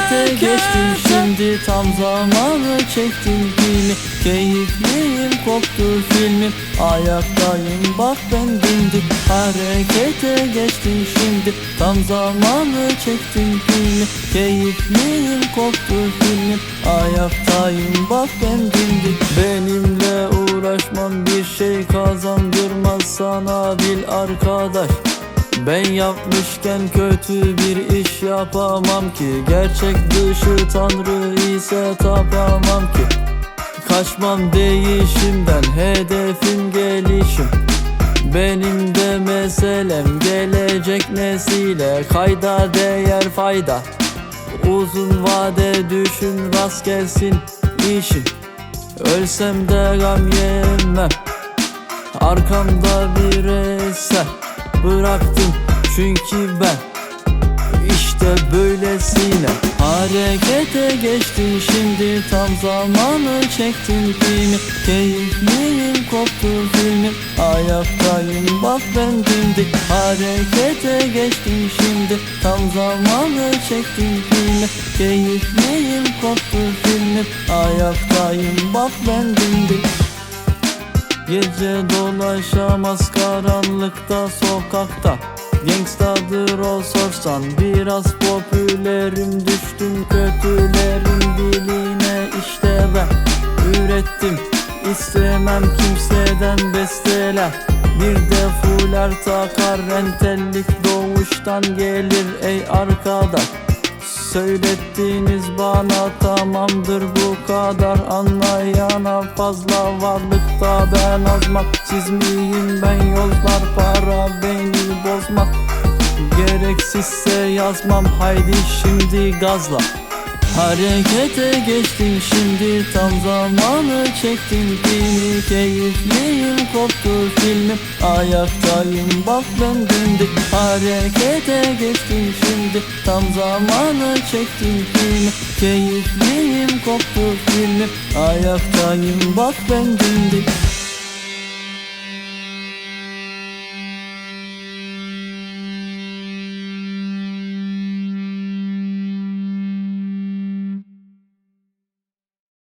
Harekete geçtim şimdi, tam zamanı çektim filmi. Keyifliyim, koptu filmim, ayaktayım bak ben dimdik. Harekete geçtim şimdi, tam zamanı çektim filmi. Keyifliyim, koptu filmim, ayaktayım bak ben dimdik. Benimle uğraşmam bir şey kazandırmaz sana bil arkadaş. Ben yapmışken kötü bir iş yapamam ki. Gerçek dışı Tanrı ise tapamam ki. Kaçmam değişimden, hedefim gelişim. Benim de meselem gelecek nesile kayda değer fayda. Uzun vade düşün, rast gelsin işim. Ölsem de gam yemem, arkamda bir eser bıraktım çünkü ben işte böylesine. Harekete geçtim şimdi, tam zamanı çektim filmi. Keyifliyim, koptu filmim, ayaktayım bak ben dimdik. Harekete geçtim şimdi, tam zamanı çektim filmi. Keyifliyim, koptu filmim, ayaktayım bak ben dimdik. Gece dolaşamaz karanlıkta sokakta. Gangstadır o sorsan, biraz popülerim, düştüm kötülerin diline. İşte ben ürettim, istemem kimseden besteler. Bir de fular takar, entellik doğuştan gelir ey arkadaş. Söylettiğiniz bana tamamdır bu kadar, anlayana fazla varlıkta ben azmak. Siz miyim ben, yollar para beni bozmak. Gereksizse yazmam, haydi şimdi gazla. Harekete geçtim şimdi, tam zamanı çektim filmi. Keyifliyim, koptu filmim, ayaktayım bak ben dimdik. Harekete geçtim şimdi, tam zamanı çektim filmi. Keyifliyim, koptu filmim, ayaktayım bak ben dimdik.